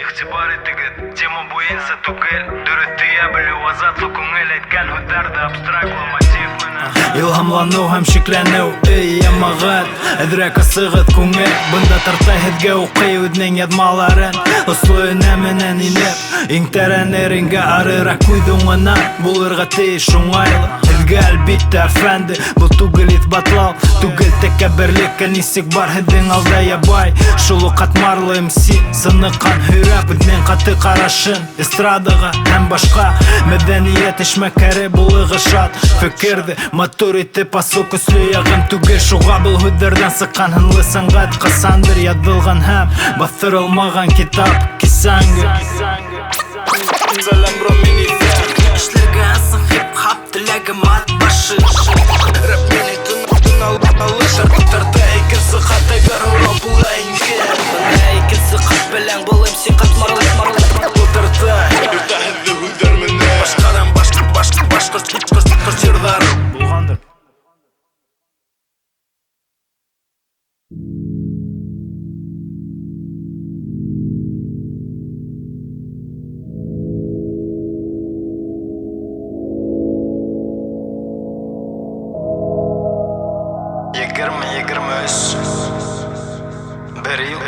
Игтибары тегет тема буенса түгел Дөрөттүя билүү азатлык көңүл айткан хөддөрдө абстрактлы мотив менен Илһамлануу һәм шикләнүү ямагат Әдрәк асыгыт күңел Бында тартай һеҙгә укый үҙнең яҙмаларын Осло өнә менән инеп Иң тәрән эреңгә арыраҡ күҙ уңынан Булырға тейеш уңайлы Һеҙгә әлбиттә әфәнде Был түгел иҫбатлау Түгел тәкәбберлек нисек бар һеҙҙең алда ябай Шул уҡ ҡатмарлы МС сыныҡҡан һөйрәп үҙенең ҡаты ҡарашын эстрадаға һәм башҡа мәҙәниәт эшмәкәре булығы шат Фекерҙе матур итеп асыу көслө яғын түгел Шуға был һүҙҙәрҙән сыҡҡан һынлы сәнғәт ҡасандыр яҙылған һәм баҫтырылмаған китап кисәңге Сәләм бро мин эшләргә асың хип-хап теләгем ат башы Рэп мини тын алыш артта икенсе хат әгәр һорау була ингән Икенсе хат белән был МС ҡатмарлы ултырта Иртә һеҙҙе һүҙҙәр менән Башҡарам башҡорт йырҙары булғандыр Егерме өс Бер йыл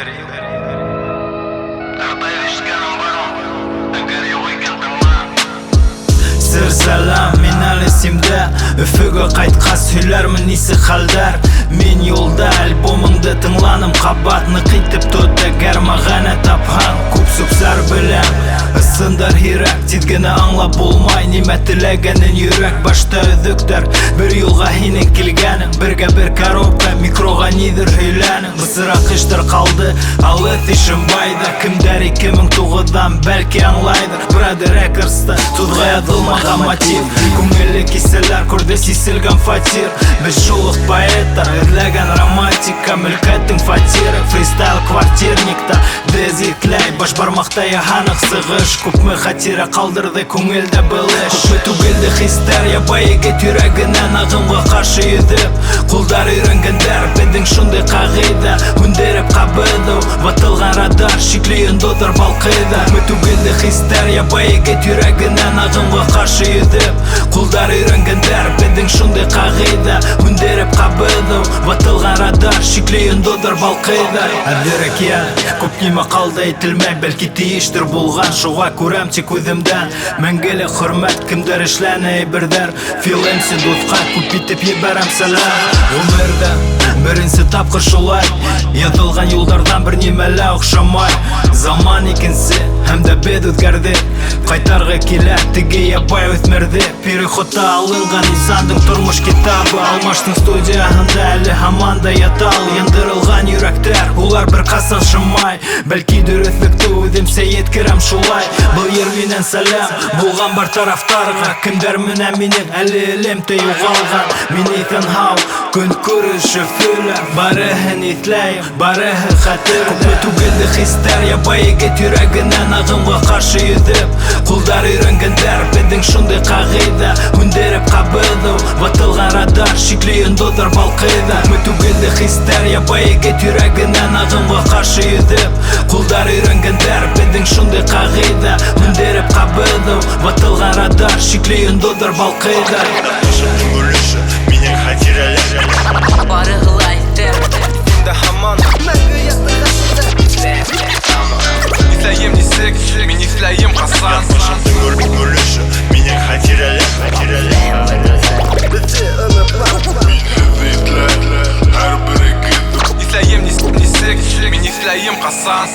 Тағдай ишеткәнем бармы Әгәр юҡ икән тыңла Сер сәлам мин әле симдә Өфөгә ҡайтҡас һөйләрмен нисек хәлдәр Мин юлда альбомыңды тыңланым Ҡабат ныҡ итеп тот әгәр мәғәнә тапһаң Күп сүпләр беләм Ысындар һирәк Тиҙ генә аңлап булмай Нимә теләгәнен йөрәк Башта өҙөктәр Бер юлға һинең килгәнең Бергә бер коробка Микроға ниҙер һөйләнең Бысыраҡ эштәр ҡалды Алыҫ Ишембайҙа Кемдәр 2009-дан бәлки аңлайҙыр Брother Records-та Туҙға яҙылмаған мотив Күңелле кисәләр Күрҙе сиселгән фатир Без шул уҡ поэттар Эҙләгән романтика Мөлкәттең фатиры Фристайл квартирникта Без итләй Баш бармаҡта яһаныҡ сығыш Күпме хатира ҡалдырҙы күңелдә был эш Күпме түгелде хистәр Ябай егет йөрәгенән ағымға ҡаршы йөҙөп Ҡулдар өйрәнгәндәр Беҙҙең шундай ҡағиҙә Һүндереп ҡабыҙыу Ватылған радар Шикле йондоҙҙар балҡыйҙа Күпме түгелде хистәр Ябай егет йөрәгенән ағымға ҡаршы йөҙөп Ҡулдар өйрәнгәндәр Беҙҙең шундай ҡағиҙә Һүндереп ҡабыҙыу Ватылған радар Шикле йондоҙҙар балҡыйҙа Әҙерәк йә Күп нимә ҡалды әйтелмәй Бәлки тейештер булған Шуға күрәм тик үҙемдән Мәңгелек хөрмәт Кемдәр эшләне әйберҙәр Фил МС дуҫҡа Күп итеп ебәрәм сәләм Ғүмерҙә беренсе тапҡыр шулай Яҙылған юлдарҙан бер нимә лә оҡшамай Заман икенсе Һәм дә беҙ үҙгәрҙек Ҡайтарға килә теге ябай үҫмерҙе Переходта алынған инсандың тормош китабы Алмаштың студияһында әле һаман да ятал Яндырылған йөрәктәр Улар бер ҡасан шымай Бәлки дөрөҫлөктө үҙемсә еткерәм шулай Был ер минән сәләм Булған бар тарафтарға Кемдәр менән минең әле элемтә юғалған Мин иҫән һау Көн күрешеп һөйләп Барыһын иҫләйем Барыһы хәтер Күпме түгелде хистәр Ябай егет йөрәгенән ағымға ҡаршы йөҙөп Ҡулдар өйрәнгәндәр Беҙҙең шундай ҡағиҙә Һүндереп ҡабыҙыу Ватылған радар Шикле йондоҙҙар балҡыйҙа Күпме түгелде хистәр Ябай егет йөрәгенән ағымға ҡаршы йөҙөп Ҡулдар өйрәнгәндәр Беҙҙең шундай ҡағиҙә Һүндереп ҡабыҙыу Ватылған радар Шикле йондоҙҙар балҡыйҙа Минең хәтирәләр Барыһылай Инде һаман Мәңге ятлыға Иҫләйем нисек Мин иҫләйем ҡасан Минең хәтирәләр Беҙҙе онотма Мин һеҙҙе иҫләй Һәр берегеҙ Иҫләйем нисек Мин иҫләйем ҡасан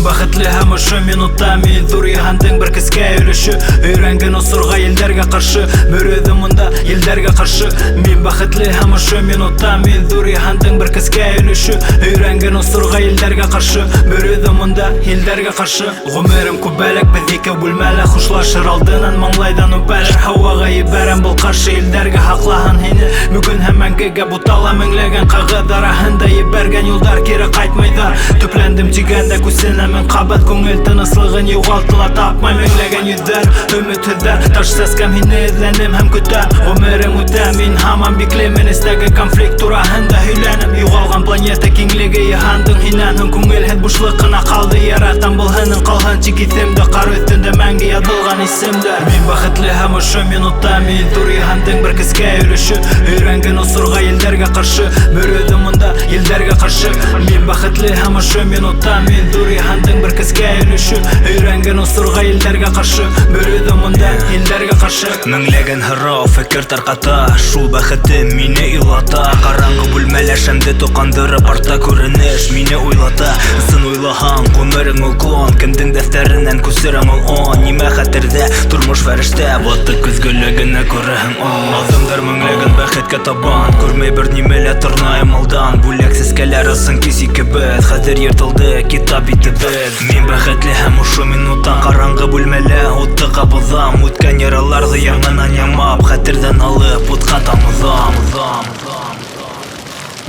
бақытлы һәм ошо минутта мен зур иһандың бер кескә өлеше. Өйрәнгән осырга елдәргә каршы, бөрөдө монда елдәргә каршы. Мин бақытлы һәм ошо минутта мен зур иһандың бер кескә өлеше. Өйрәнгән осырга елдәргә каршы, бөрөдө монда елдәргә каршы. Гомерем күбәлек без ике бүлмәле, хушлашыр алдыннан маңлайдан үпәлер. Һавага ибәрәм был каршы елдәргә хаклаһын һине. Бүген һәм мәңгегә бутала меңләгән кагыд араһында ибәргән юлдар кире кайтмайдар. Төпләндем тигәндә күсенәмен кабат, күңел тыныслыгын югалтыла тапмай меңләгән йөҙҙәр. Өмөтһеҙҙәр таш сәскәм, һине эҙләнем һәм көтәм. Гомерем үтә, мин һаман биклеймен эстәге конфликт тураһында һөйләнеп. Югалган планета киңлеге иһандың һинән һуң күңелһеҙ бушлык кына калды. Яратам был һының калһын тик иҫемдә, ҡар өҫтөндә мәңге яҙылған исемдәр. Мин бәхетле һәм ошо минутта мин зур иһандың бер кескә өлөшө. Өйрәнгән осорға елдәргә ҡаршы, бөрөдө монда елдәргә ҡаршы. Мин бәхетле һәм ошо минутта мин зур иһандың бер кескә өлөшө. Өйрәнгән осорға елдәргә ҡаршы, бөрөдө монда елдәргә ҡаршы. Меңләгән һорау фекер тарҡата, шул бәхетем мине илата. Ҡараңғы бүлмәлә шәмде тоҡандырып, артта күренеш мине уйлата. Ысын уйлаһаң, ғүмерең ул клон, кемдең дәфтәренән күсерәң ул он. Нимә хәтерҙә тормош фәрештә, ватты көҙгөлөгөнә күрәһең он. Аҙымдар меңләгән бәхеткә табан, күрмәй бер нимә лә торнайым алдан. Бүләк сәскәләр ысын кис икебеҙ, хәҙер йыртылды китап итебеҙ. Мин бәхетле һәм ошо минуттан ҡараңғы бүлмәлә утты ҡабыҙам. Үткән яраларҙы яңынан ямап, хәтерҙән алып утҡа тамыҙам.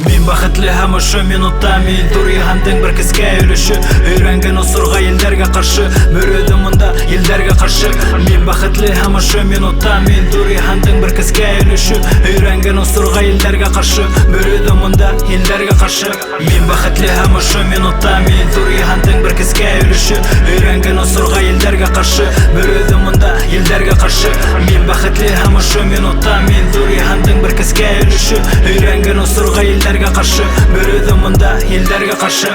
Мин бәхетле һәм ошо минутта мин зур иһандың бер кескә өлөшө. Өйрәнгән осорға елдәргә ҡаршы, бөрөдө монда елдәргә ҡаршы. Мин бәхетле һәм ошо минутта мин зур иһандың бер кескә өлөшө. Өйрәнгән осорға елдәргә ҡаршы, бөрөдө монда елдәргә ҡаршы. Мин бәхетле һәм ошо минутта мин зур иһандың бер кескә өлөшө. Өйрәнгән осорға елдәргә ҡаршы, бөрөдө монда елдәргә ҡаршы. Мин бәхетле һәм ошо минутта мин зур иһандың бер кескә өлөшө. Өйрәнгән осорға елдәргә ҡаршы, бөрөдө монда елдәргә ҡаршы.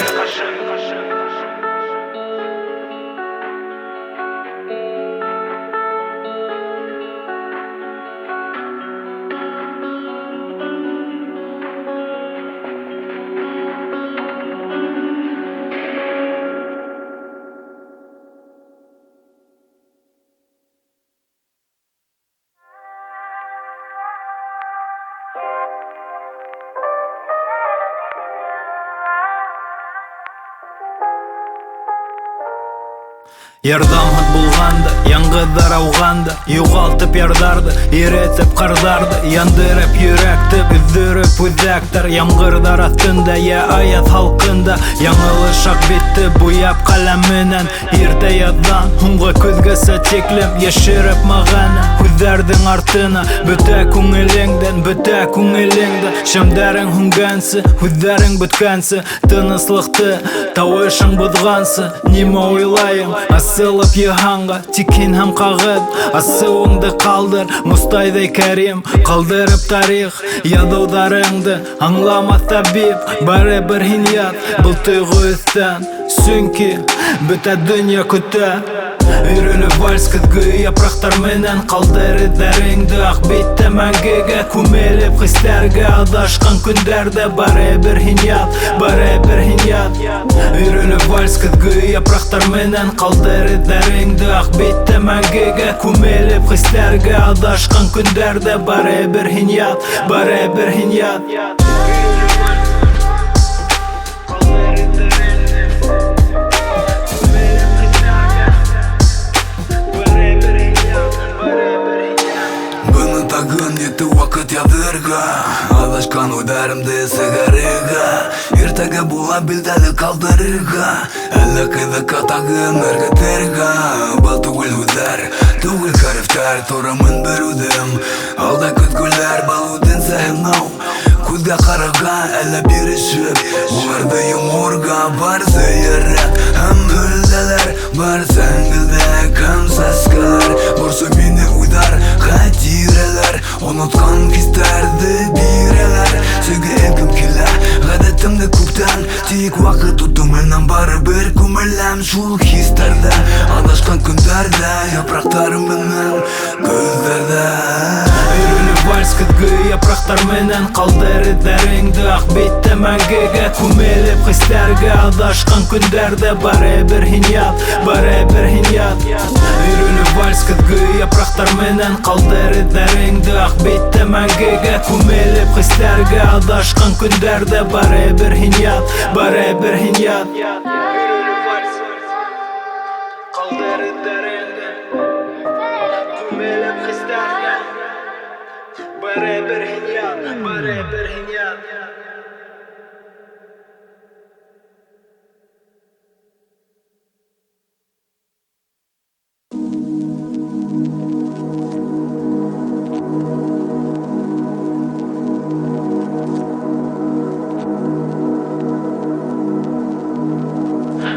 Ярдамһыҙ булғанды, яңғыҙҙар ауғанды, юғалтып ярҙарҙы, иретеп ҡарҙарҙы, яндырып йөрәкте, өҙҙөрөп үҙәктәр. Ямғырҙар аҫтында, йә аяҙ һалҡында, яңылышаҡ битте буяп ҡәләменән. Иртә яҙҙан һуңғы көҙгәсә тиклем йәшереп мәғәнә һүҙҙәрҙең артына. Бөтә күңелеңдән, бөтә күңелеңдә, шәмдәрең һүнгәнсе, һүҙҙәрең бөткәнсе, тыныслыҡты тауышың боҙғансы. Нимә уйлайың асылып йыһанға, тик һин һәм ҡағыҙ, асыуыңды ҡалдыр. Мостайҙай Кәрим ҡалдырып тарих, яҙыуҙарыңды аңламаҫ табип. Барыбер һин яҙ был тойғо өҫтән, сөнки бөтә донъя көтә. Өйрөлөп вальс көҙгө япраҡтар менән, ҡалдыр эҙҙәреңде аҡ биттә мәңгегә. Күмелеп хистәргә аҙашҡан көндәрҙә, барыбер һин яҙ, барыбер һин яҙ. Өйрөлөп вальс көҙгө япраҡтар менән, ҡалдыр эҙҙәреңде аҡ биттә мәңгегә. Күмелеп хистәргә аҙашҡан көндәрҙә, барыбер һин яҙ, барыбер һин яҙ. Етті вақыт яҙырға, аҙашҡан уйҙарымды сығарырға. Иртәгә була билдәле ҡалдырырға, әллә ҡыҙыҡҡа тағын ырғытырға. Был түгел һүҙҙәр, түгел хәрефтәр, торамын бер үҙем. Алда көҙгөләр, был үҙенсә һынау. Күҙгә ҡарарға, әллә бирешеп, уларҙы йоморға. Барса йөрәк һәм һөлдәләр, барса һеңгелдәк һәм сәскәләр. Борсо мине уйҙар, хәтирәләр, онотҡан хистәрҙе бирәләр. Сөйгә кем килә, ғәҙәтемде күптән, тик ваҡыт утың менән барыбер күмелә. bilem şul hislerde Adashkan günlerde Yapraklarım menen gözlerde Ürünü vals kıtgı yapraklar menen Kaldırı derinde ak bitti mengege Kumelip hislerge adashkan günlerde Bare bir hinyat, bare bir hinyat Ürünü vals kıtgı yapraklar menen Kaldırı derinde ak bitti mengege Kumelip hislerge adashkan günlerde Bare bir hinyat, bare bir hinyat Ürünü vals Kaldırı derinde Kumelip hislerge Bare bir hinyat, bare bir hinyat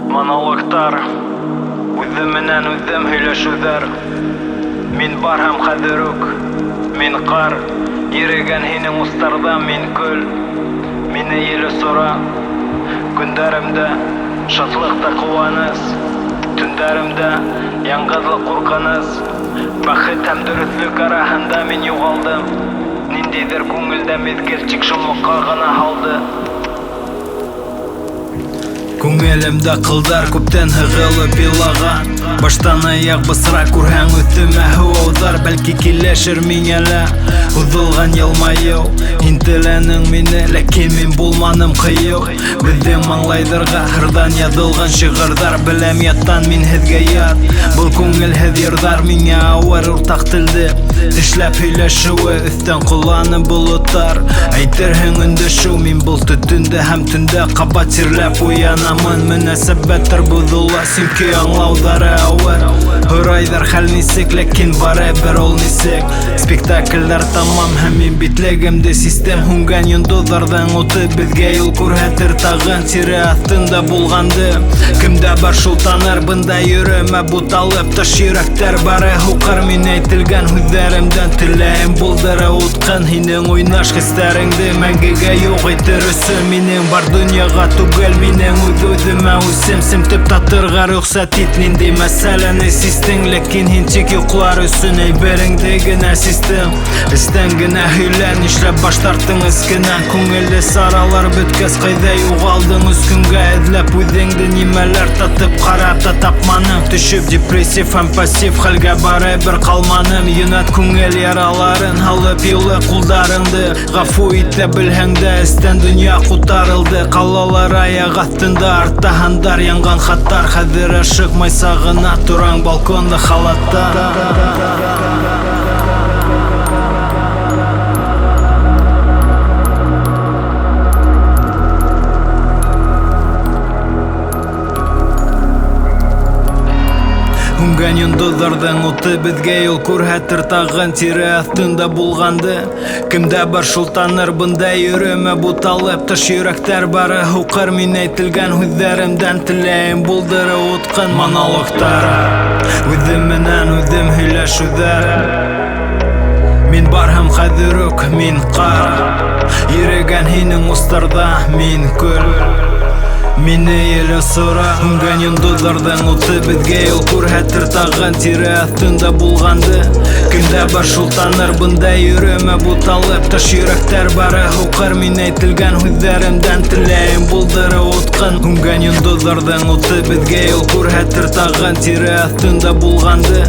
Monologlar Үзем менән үзем һөйләшүҙәр Мин бар һәм хәҙер үк Мин ҡар Йөрөгән һинең устарҙа мин көл Мине еле сора Көндәремдә шатлыҡ та ҡыуаныс Төндәремдә яңғыҙлыҡ ҡурҡыныс Бәхет һәм дөрөҫлөк араһында мин юғалдым Ниндәйҙер күңелдә миҙгел тик шомлоҡҡа ғына һалды Күңелемдә ҡылдар күптән һығылып илаған Баштан аяҡ бысра күрһәң өҫтөмә һыуауҙар Бәлки килешер миңә лә Уҙылған йылмайыу Һин теләнең мине, ләкин мин булманым ҡыйыу Беҙҙең маңлайҙарға һырҙан яҙылған шиғырҙар Беләм яттан мин һеҙгә ят Был күңелһеҙ йырҙар миңә ауыр уртаҡ телде Тешләп һөйләшеүе өҫтән ҡоланы болоттар Әйтерһең өндәшеү Мин был төтөндә һәм төндә ҡабат сирләп уянамын Мөнәсәбәттәр боҙола сөнки аңлауҙары ауыр Һорайҙар хәл нисек, ләкин барыбер ул нисек Спектакльдәр тамам һәм мин битлегемде систем Һүнгән йондоҙҙарҙың уты беҙгә юл күрһәтер тағын Тире аҫтында булғанды Кемдә бар шул таныр бында йөрөмә буталып Таш йөрәктәр бары һуҡыр мин әйтелгән һүҙҙәремдән Теләйем булдыры утҡын һинең уйнаш хистәреңде Мәңгегә юҡ итер өсөн Минең бар донъяға түгел минең үҙ-үҙемә үсем Семтеп татырға рөхсәт ит ниндәй мәсьәләне систең Ләкин һин тик йоҡлар өсөн әйбереңде генә систем Эстән генә һөйлә нишләп баш тарттың эскенән Күңелле саралар бөткәс ҡайҙа юғалдың Өс көнгә эҙләп үҙеңде нимәләр татып ҡарап та тапманың Төшөп депрессив һәм пассив хәлгә барыбер ҡалманым Йөнәт күңел яраларын һалып юлы ҡулдарыңды Ғәфү итә белһәң дә эстән донъя ҡутарылды Ҡалалар аяҡ аҫтында артаһындар янған хаттар Хәҙер ашыҡмай сағына тораң балконда халатта Һүнгән йондоҙҙарҙың уты беҙгә юл күрһәтер тағын Тире аҫтында булғанды Кемдә бар шул таныр бында йөрөмә буталып Таш йөрәктәр бары һуҡыр мин әйтелгән һүҙҙәремдән Теләйем булдыры утҡын монологтар Үҙем менән үҙем һөйләшеүҙәр Мин бар һәм хәҙер үк мин ҡар Йөрөгән һинең устарҙа мин көл Мине еле сора Һүнгән йондоҙҙарҙың уты беҙгә юл күрһәтер тағын Тире аҫтында булғанды Кемдә бар шул таныр бында йөрөмә буталып Таш йөрәктәр бары һуҡыр мин әйтелгән һүҙҙәремдән Теләйем булдыры утҡын Һүнгән йондоҙҙарҙың уты беҙгә юл күрһәтер тағын Тире аҫтында булғанды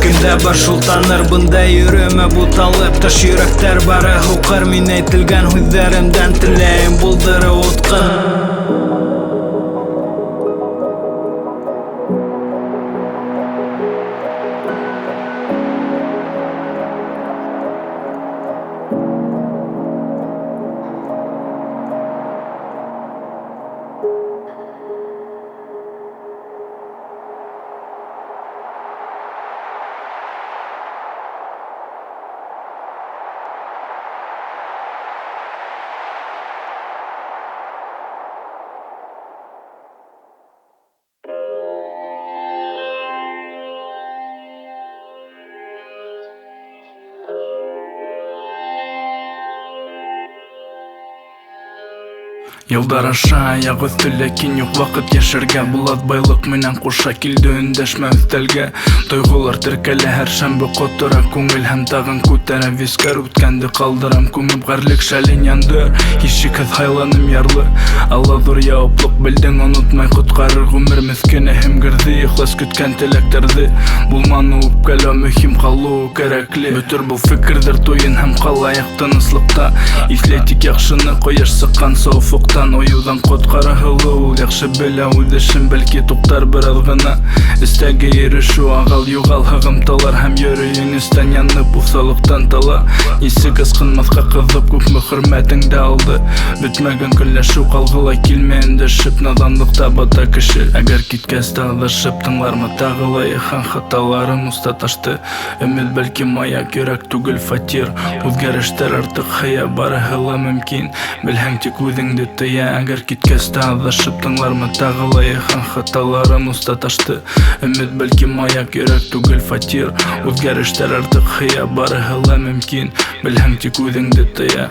Кемдә бар шул таныр бында йөрөмә буталып Таш йөрәктәр бары һуҡыр мин әйтелгән һүҙҙәремдән Теләйем булдыры утҡын Йылдар аша аяк өстө, лекин юк вакыт яшәргә. Булат байлык менән куша килде өндәшмә өстәлгә. Тойгылар теркәлә һәр шәмбе котыра күңел һәм тагын күтәрә. Вискар үткәнде калдырам, күмеп гарлек шәлен янды. Һичшиксез хайланым ярлы, Алла зур яуаплык белдең, онытмай коткарыр гомер мескене һәм гырды. Ихлас көткән теләктәрде булманы үпкәләү, мөһим калу кирәкле. Бөтер бу фикердер туен һәм калаяк тыныслыкта. Исле тик яхшыны, кояш сыккан софукта. Оюдан коткара һылу, яхшы белә үз эшен, бәлки туктар бераз гына. Истәгә ирешү, агал югал һыгымталар һәм йөрәгең истән янып уфсалыктан тала. Исек ыскынмаска кызып күпме хөрмәтеңдә алды. Бетмәгән көлләшү калгыла килмә эндәшеп, наданлыкта бата кеше. Әгәр киткәс тагышып тыңлармы тагылай хан хаталарым уста ташты. Өмет бәлки маяк, йөрәк түгел фатир. Үзгәрештәр артык хыя, барыһы ла мөмкин. Белһәң тик үзеңде тыя. Әгәр киткәс тагышып тыңлармы тагылай хан хаталарым уста ташты. Өмет бәлки маяк, йөрәк түгел фатир. Үзгәрештәр артык хыя, барыһы ла мөмкин. Белһәң тик үзеңде тыя.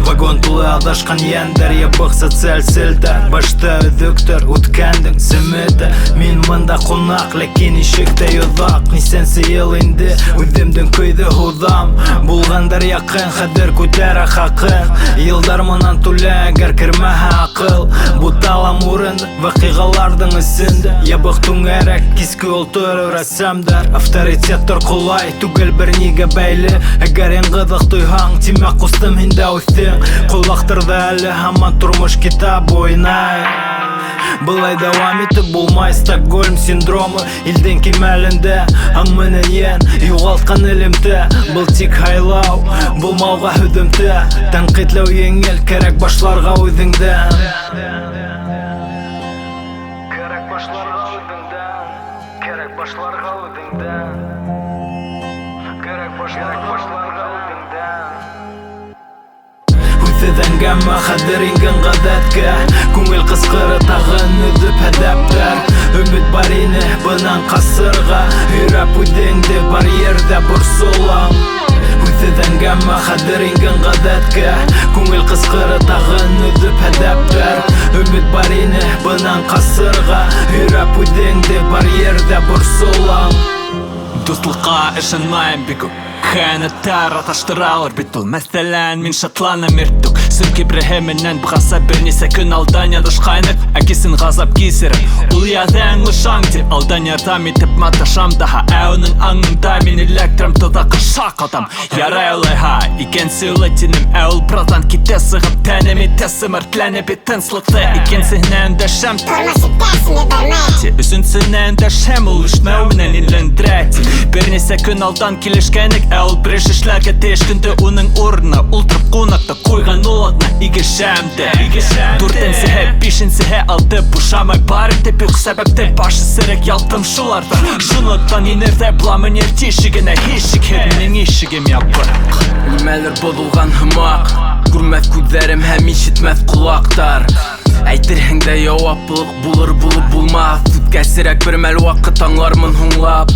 Вагон тулы адашкан яндер, ябык социаль селтә. Башта өҙөктөр, үткәндең семетә. Мин мында кунак, ләкин ишектә йоҙаҡ. Нисәнсе йыл инде, үҙемдең көйҙө һуҙам. Булғандар яҡын, хәҙер күтәрә хаҡын. Йылдар менән түлә, әгәр кермәһә аҡыл. Буталам урын, ваҡиғаларҙың эсендә. Ябыҡ түңәрәк, киске ултырыр рәссамдар. Авторитеттар ҡолай, түгел бер нигә бәйле. Әгәр яңғыҙыҡ тойһаң, тимәк ҡустым, һиндә үҫтең. Ҡолаҡтырҙа әле һаман тормош китап уйнай. Былай дауам итеп булмай, Стокгольм синдромы илдең кимәлендә. Аң менән йән юғалтҡан элемтә. Был тик һайлау, булмауға һөҙөмтә. Тәнҡитләү еңел, кәрәк башларға үҙеңдән. Кәрәк башларға үҙеңдән. Кәрәк башларға үҙеңдән. Кәрәк башларға үҙеңдән. Үҙеңгәме хәҙер ингән ғәҙәткә. Күңел ҡысҡыры тағын өҙөп һәҙәптәр. Өмөт бар ине бынан ҡасырға. Һөйрәп үҙеңде бар ерҙә борсолаң. Үҙеңгәме хәҙер ингән ғәҙәткә. Күңел ҡысҡыры тағын өҙөп һәҙәптәр. Өмөт бар ине бынан ҡасырға. Һөйрәп үҙеңде бар ерҙә борсолаң. Дуҫлыҡҡа ышанмайым бик күп. Хәйәнәттәр аташтыралар бит ул. Мәҫәлән, мин шатланам иртүк. Сыр кибреһе менән бығаса бер нисә көн алдан яҙышҡайныҡ. Әкисен ғазап кисереп, ул яҙы аңлышаң тип. Алдан ярҙам итеп маташам даһа. Ә уның аңында мин электром тоҙаҡ шаҡ атам. Ярай улайһа, икенсе юлы тинем. Ә ул бразан китә сығып, тәнем итә сымыртләнеп бит тынслыҡты. Икенсеһенә өндәшәм, өсөнсөһөнә өндәшәм, ул өшмәү менән инләндерә. Бер нисә көн алдан килешкәнек. Ә ул бір эшләргә тейеш көндө уның урынына ултырып ҡунаҡта ҡуйған ул атна игешәмде. Дүртенсеһе, бишенсеһе алды бушамай бар итеп юҡ сәбәпте. Башы серек ялтым шуларҙа. Шунлыҡтан инерҙә буламын ир тишегенә. Һис шикһеҙ минең ишегем ябыҡ. Нимәлер боҙолған һымаҡ, күрмәҫ күҙҙәрем һәм ишетмәҫ ҡолаҡтар. Әйтерһең дә яуаплыҡ булыр булып булмаҫ. Үткәсерәк бер мәл ваҡыт аңлармын һуңлап.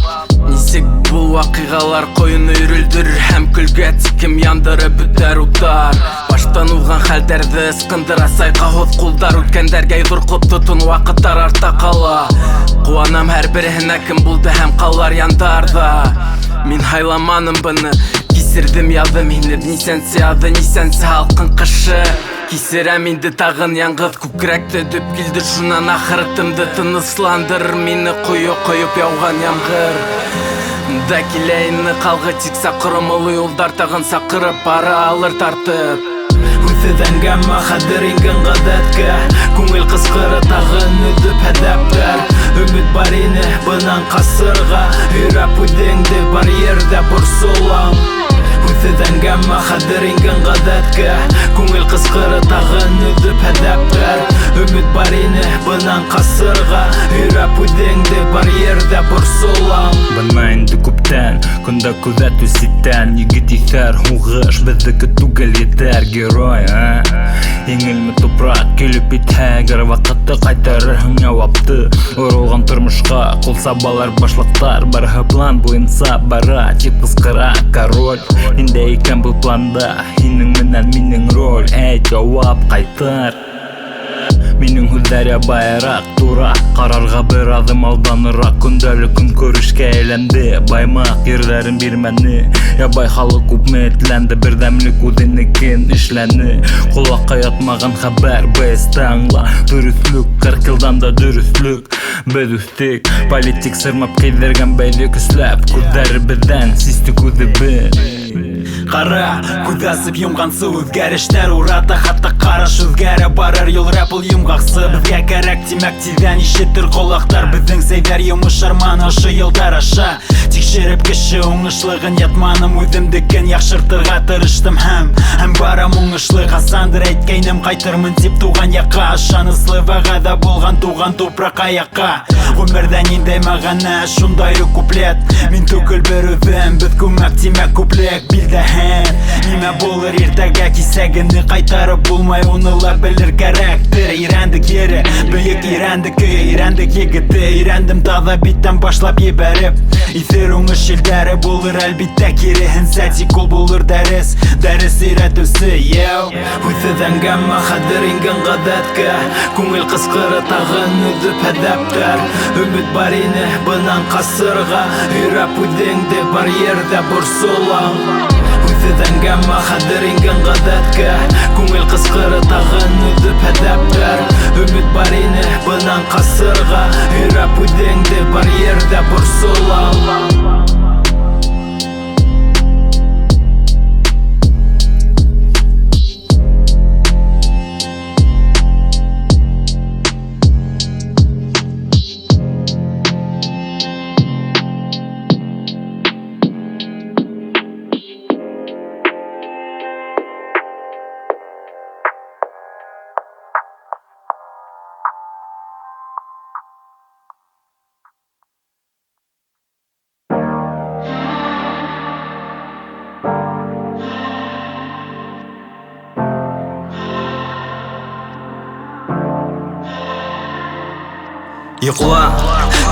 Нисек бул ваҡиғалар ҡойоно өйрөлдөрөр һәм көлгә тикем яндырып бөтәр уттар. Баштан уҙған хәлдәрҙе ысҡындыра сайҡауһыҙ ҡулдар. Үткәндәргә йоҙроҡлоп тотон ваҡыттар артта ҡала. Ҡыуанам һәр береһенә кем булды һәм ҡалар яндарҙа. Мин һайламаным быны, кисерҙем яҙым һинеп. Нисәнсе яҙы, нисәнсе һалҡын ҡышы. Кисерәм инде тағын яңғыҙ күкрәкте дөп килде. Шунан ахыры тымды тынысландырыр мине ҡойоп яуған ямғыр. Да килә инне ҡалғы тик саҡырым оло юлдар. Тағын саҡырып бара алыр тартып. Үҙеңгәме хәҙер ингән ғәҙәткә. Күңел ҡысҡыры тағын өҙөп һәҙәптәр. Өмөт бар ине бынан ҡасырға. Һөйрәп үҙеңде бар ерҙә борсолаң. Үҙеңгәме хәҙер ингән ғәҙәткә. Күңел ҡысҡыры тағын өҙөп һәҙәптәр. Өмөт бар ине бынан ҡасырға. Һөйрәп үҙеңде бар ерҙә борсолаң. Бына инде күптән, көндә күҙәтү ситтән. Егет иҫәр, һуғыш, беҙҙеке түгел етәр. Герой, еңелме тупраҡ килеп итһә. Әгәр ваҡытты ҡайтарырһың яуапты. Урылған тормошҡа ҡул сабалар башлыҡтар. Барыһы план буйынса бара, тип ҡысҡыра король. Ниндәй икән был планда һинең менән минең роль? Әйт, яуап ҡайтар. Минең һүзләр ябайрак, турак, карарга бер адым алданырак. Көндәлек көн күрешкә әйләнде, баймак ерләрен бирмәне. Ябай халык күпме этләнде, бердәмлек үзенекен эшләне. Кулакка ятмаган хәбәр, бәстә аңла. Дөрөслек, 40 елдан да дөрөслек. Без үстек, политик сырмап кидергән бәйлек эсләп. Күзләребездән систе күзебез. Кара, күз асып йомгансы үзгәрештәр урата. Хатта караш үзгәрә барыр, юл рэп ул йомгаксы. Безгә кәрәк тимәк тиздән ишетер колактар. Безнең сәйдәр йомышарман ашы елдар аша. Тикшереп кеше уңышлыгын ятманым, үземдекен яхшыртырга тырыштым һәм барам уңышлы. Касандыр әйткәйнем кайтырмын дип туган якка. Ышаныслы вәгъдә булган туган тупрак аякка. Гомердә ниндәй мәгънә, шундай куплет. Мин түгел бер үзем, без күмәк тимәк күплек. Билдәһен, нимә булыр иртәгә, кисәгенне кайтарып булмай, уныла белер кәрәктер. Ирәндек ере, бөек ирәндек көе, ирәндек егете. Ирәндем таза биттән башлап ебәреп. Исер уңыш елдәре булыр әлбиттә, киреһенсә тик ул булыр дәрес өйрәтүсе. Үтсәзәнгән хәдер ингән гадәткә, күңел кыскыры тагын үҙеп әдәптәр. Өмет бар ине бынан касырга, өйрәп үҙеңде бар ердә борсолаң. Үтсәзәнгән хәдер ингән гадәткә, күңел кыскыры тагын үҙеп әдәптәр. Өмет бар ине бынан касырга, өйрәп үҙеңде бар ердә борсолаң. Йокла,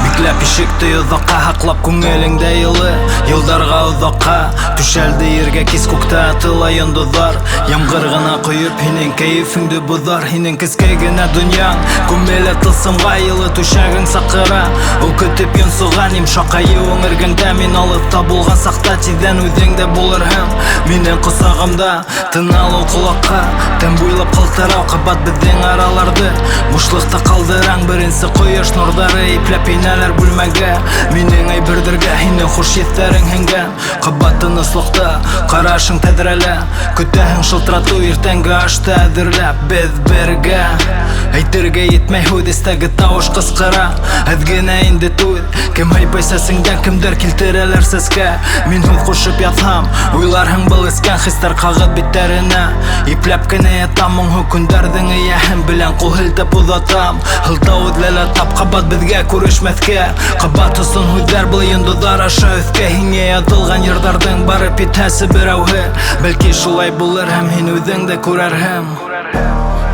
бикләп ишекте йозакка, хаклап күңелеңдә йылы. Йылдарга озакка, түшәлде ергә кис күктә атыла йондызлар. Ямгыр гына коеп, һинең кәефеңде бозар. Һинең кескәй генә дөньяң, күмелә тылсымга йылы түшәгең сакыра. Ул көтеп йонсыган йомшакайы өңергәндә, мин алыпта булган сакта тиздән үзеңдә булырһың. Минең косагымда тынал ул колакка, тән буйлап калтырау кабат безнең араларды. Бушлыкта калдыраң беренче кояш нурдары, ипләп инәләр бүлмәгә. Минең әйбердергә һинең хуш есләрең һәңгән. Кабат тыныслыкта карашың тәдрәлә, көтәһең шылтырату иртәнге ашты әзерләп. Без бергә, әйтергә етмәй һүдестәге тавыш кыскыра. Әз генә инде түл, кем һәйбәйсә сеңдән кемдер килтерәләр сәскә. Мин һүз кушып ятһам, уйларһың был искән хистәр кагыт битләренә. Ипләп кенә ятам моңһу көндәрҙең эйәһен белән, кул һелтәп уҙатам. Һылтау эҙләлә тап кабат безгә күрешмәҫкә. Кабат ысын һүҙҙәр был йондоҙҙар аша өҫкә. Һиңә ятылған йырҙарҙың барып итһәсе берәүһе. Бәлки шулай булыр һәм һин үҙең дә күрерһең.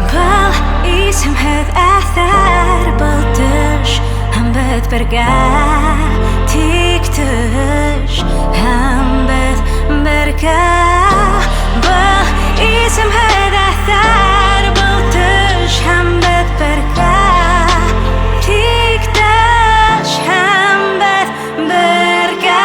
Был исемһеҙ әҫәр, был төш һәм беҙ бергә. Тик төш һәм беҙ бергә. Был исемһеҙ әҫәр, был төш һәм беҙ бергә. Тик төш һәм беҙ бергә.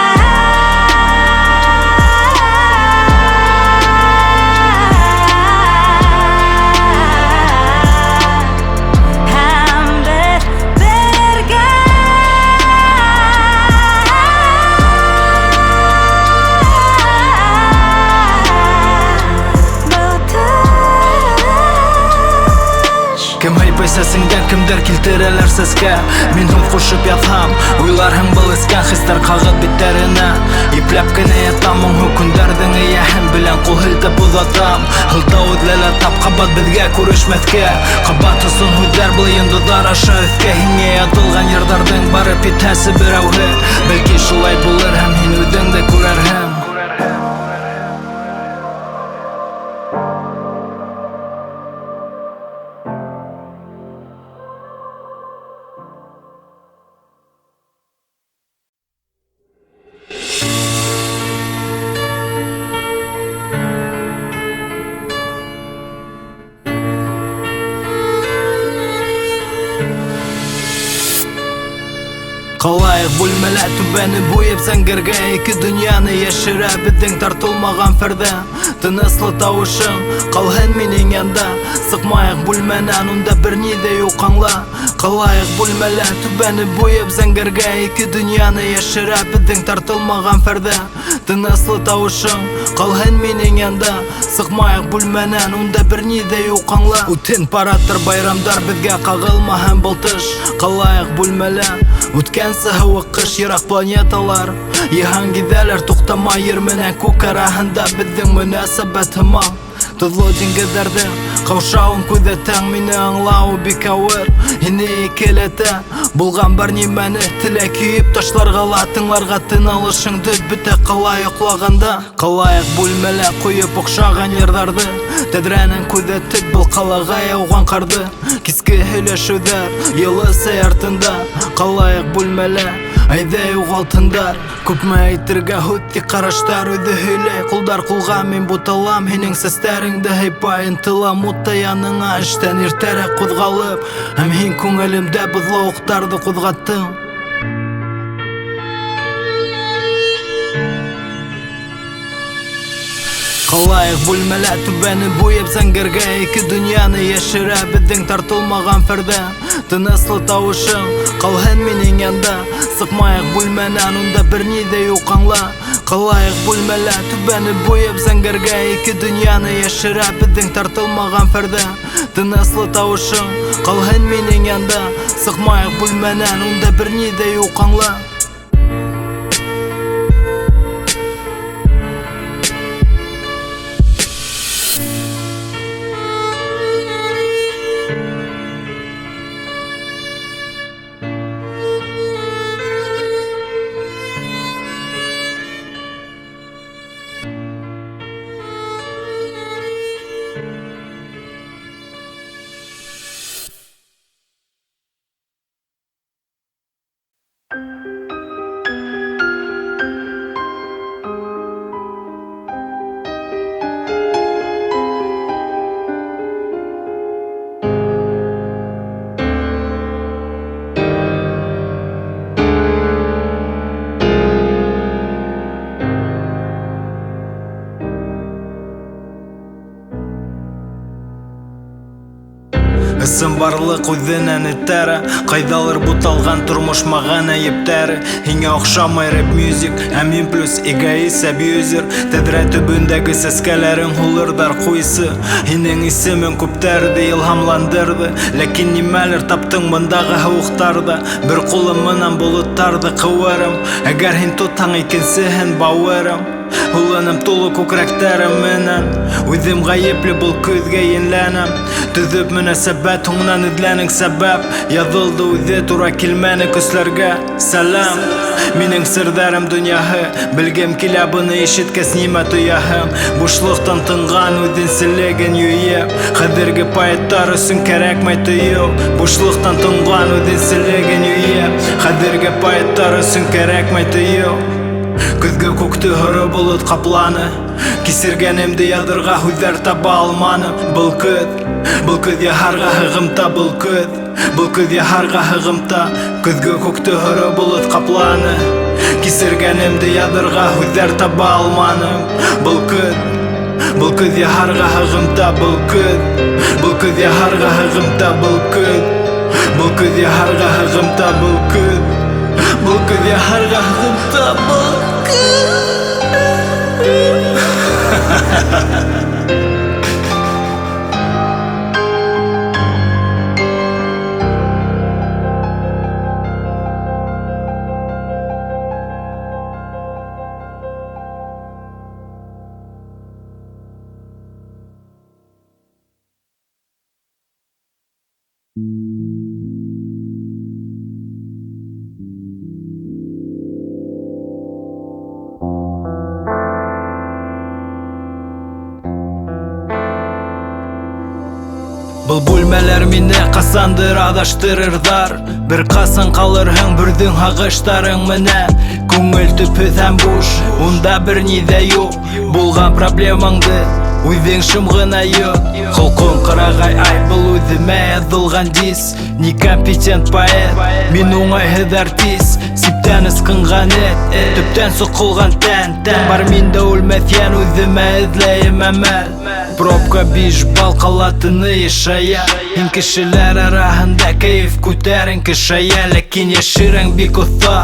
Кем һәйбәйсә сеңдән кемдер килтерәләр сәскә. Мин һүҙ ҡушып ятһам, уйларһың был искән хистәр ҡағыҙ биттәренә. Ипләп кенә ятам моңһоу көндәрҙең эйәһен белән, ҡул һелтәп уҙатам. Һылтау эҙләлә тап ҡабат беҙгә күрешмәҫкә. Ҡабат ысын һүҙҙәр был йондоҙҙар аша өҫкә. Һиңә ятылған йырҙарҙың барып етһәсе берәүһе. Бәлки шулай булыр һәм һин үҙең дә күрерһең. Калайык бүлмеле түбәне буеп зәңгәргә, ике дөньяны яшерә безнең тартылмаган пәрдә. Тыныслы тавышың калган минең янда, сыкмайык бүлмәнән, унда берни дә юк аңла. Калайык бүлмеле түбәне буеп зәңгәргә, ике дөньяны яшерә безнең тартылмаган пәрдә. Тыныслы тавышың калган минең янда, сыкмайык бүлмәнән, унда берни дә юк аңла. Үтен парадтар, байрамдар безгә кагылмаган былтыш. Калайык бүлмәле үткән сыһыуык кыш, ерак планеталар Яһан гиҙәләр туҡтамай, ер менән күк араһында беҙҙең мөнәсәбәт һыман. Тоҙло диңгеҙҙәрҙең ҡаушауын күҙәтәң, мине аңлауы бик ауыр, һине икеләтә. Булған бер нимәне телә көйөп ташларға ла, тыңларға тын алышыңды бөтә ҡала йоҡлағанда. Ҡалайык бүлмәлә ҡуйып оҡшаған йырҙарҙы, тәҙрәнән күҙәтеп был ҡалаға яуған ҡарҙы. Киске һөйләшеүҙәр йылы сәй артында, ҡалайык бүлмәлә әйҙә юғалтындар. Күпме әйтергә һүҙ, тик ҡараштар үҙе һөйләй. Ҡулдар ҡулға мин буталам, һинең сәстәреңде һыйпай. Ынтылам утта яныңа эштән иртәрәк ҡуҙғалып, һәм һин күңелемдә боҙлауыҡтарҙы ҡуҙғаттың. Ҡалайык бүлмәлә түбәне буеп зәңгәргә, ике дөньяны яшерә безнең тартылмаган пәрдә. Тыныслы тавышың калган минең янда, сыкмайык бүлмәнән, унда берни дә юк аңла. Ҡалайык бүлмәлә түбәне буеп зәңгәргә, ике дөньяны яшерә безнең тартылмаган пәрдә. Тыныслы тавышың калган минең янда, сыкмайык бүлмәнән, унда берни дә юк аңла. Ысым барлык үҙенән этәрә, ҡайҙалыр буталған тормош мәғәнә ептәре. Һиңә оҡшамай рэп мюзик, ә мин плюс эгоист абьюзер. Тәҙрә төбөндәге сәскәләрең һулырҙар ҡуйсы. Һинең исемең күптәрҙе илһамландырҙы, ләкин нимәлер таптың бындағы һыуыҡтарҙа. Бер ҡулым менән болоттарҙы ҡыуырым, әгәр һин тотһаң икенсеһен бауырым. Һулыным тулы күкрәктәрем менән, үҙем ғәйепле был көҙгә енләнәм. Төҙөп мөнәсәбәт, һуңынан эҙләнең сәбәп, яҙылды үҙе тура килмәне көсләргә. Сәлам, минең серҙәрем донъяһы, белгем килә быны ишеткәс нимә тояһым. Бушлыҡтан тынған үҙенселеген юйып, хәҙерге поэттар өсөн кәрәкмәй тойоу. Бушлыҡтан тынған үҙенселеген юйып, хәҙерге поэттар өсөн кәрәкмәй тойоу. Көҙгө күкте һоро болот ҡапланы, кисергәнемде яҙырға һүҙҙәр таба алманым. Был көҙ яһарға һығымта, был көҙ яһарға һығымта. Көҙгө күкте һоро болот ҡапланы, кисергәнемде яҙырға һүҙҙәр таба алманым. Был көҙ яһарға һығымта, был көҙ яһарға һығымта, был көҙ яһарға һығымта, был көҙ яһарға һығымта, был Был бүлмәләр мине ҡасандыр аҙаштырырҙар. Бер ҡасан ҡалырһың бүрҙең һағыштарың менән. Күңел төпһөҙ һәм буш, унда бер ни ҙә юҡ. Булған проблемаңды үҙең шым ғына йот. Холҡоң ҡырағай ай, был үҙемә яҙылған дис. Ни компетент поэт, мин уңайһыҙ артист. Сиптән ысҡынған эт, төптән соҡолған тән. Тән бар миндә үлмәҫ йән, үҙемә эҙләйем әмәл. Пробка 5 бал ҡалатыны йышая. Һин кешеләр араһында кәйеф күтәренке шая. Ләкин йәшерең бик оҫта,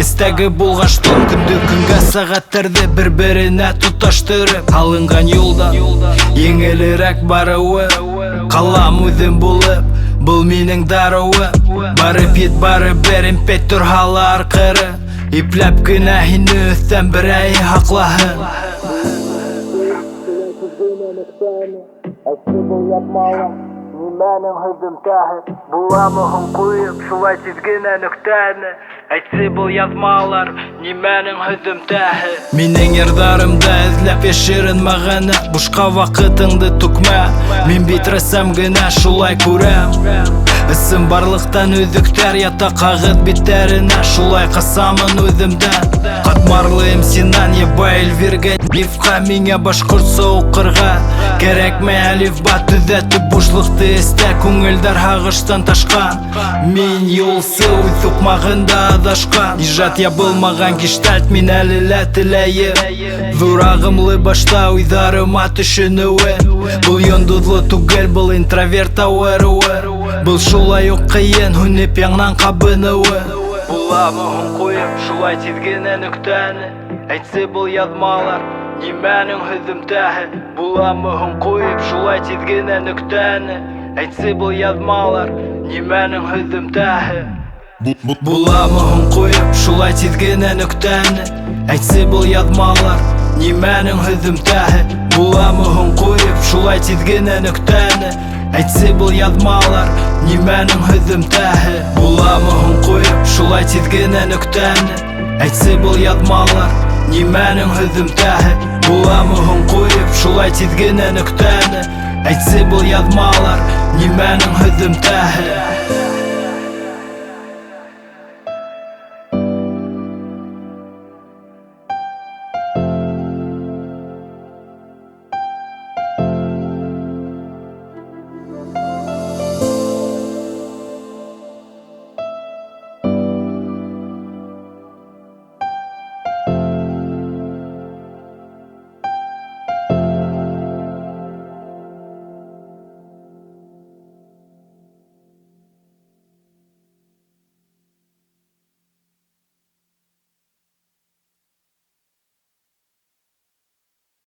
эстәге булған штон. Көндө көнгә сәғәттәрҙе бер-беренә тоташтырып, һалынған юлдан еңелерәк барыуы. Ҡалам үҙем булып, был минең дарыуым. Барып ет барыбер, импетер һала арҡыры. Ипләп кенә һине өҫтән берәй һаҡлаһын. Әйтсе был япмала, нимәнең һөҙөмтәһе? Буламы һуң ҡуйып шулай тиҙ генә нөктәне? Әйтсе был яҙмалар, нимәнең һөҙөмтәһе? Минең йырҙарымда эҙләп йәшерен мәғәнә. Бушҡа ваҡытыңды түкмә, мин бит рәссам генә, шулай күрәм. Ысым барлыҡтан өҙөктәр ята ҡағыҙ биттәренә. Шулай ҡасамын үҙемдән, ҡатмарлы синан ебай Эльвиргә. Лифҡа миңә башҡортса уҡырға кәрәкмә әлифба. Төҙәтеп бушлыҡты эстә, күңелдәр һағыштан ташҡан. Мин юлсы үҙ туҡмағында аҙашҡан. Ижад ябылмаған гештальт мин әле лә теләйем. Ҙур ағымлы башта уйҙарыма төшөнөүен. Был йондоҙло түгел, был интроверт ауырыуы. Был шулай уҡ ҡыйын, һүнеп яңынан ҡабыныуы. Буламы һуң ҡуйып шулай тиҙ генә нөктәне? Әйтсе был яҙмалар, нимәнең һөҙөмтәһе? Буламы һуң ҡуйып шулай тиҙ генә нөктәне? Әйтсе был яҙмалар, нимәнең һөҙөмтәһе? Буламы һуң ҡуйып шулай тиҙ генә нөктәне? Әйтсе был яҙмалар, нимәнең һөҙөмтәһе? Буламы һуң ҡуйып шулай тиҙ генә нөктәне? Әйтсе был яҙмалар, нимәнең һөҙөмтәһе? Буламы һуң ҡуйып шулай тиҙ генә нөктәне? Әйтсе был яҙмалар, нимәнең һөҙөмтәһе? Буламы һуң ҡуйып шулай тиҙ генә нөктәне? Әйтсе был яҙмалар, нимәнең һөҙөмтәһе?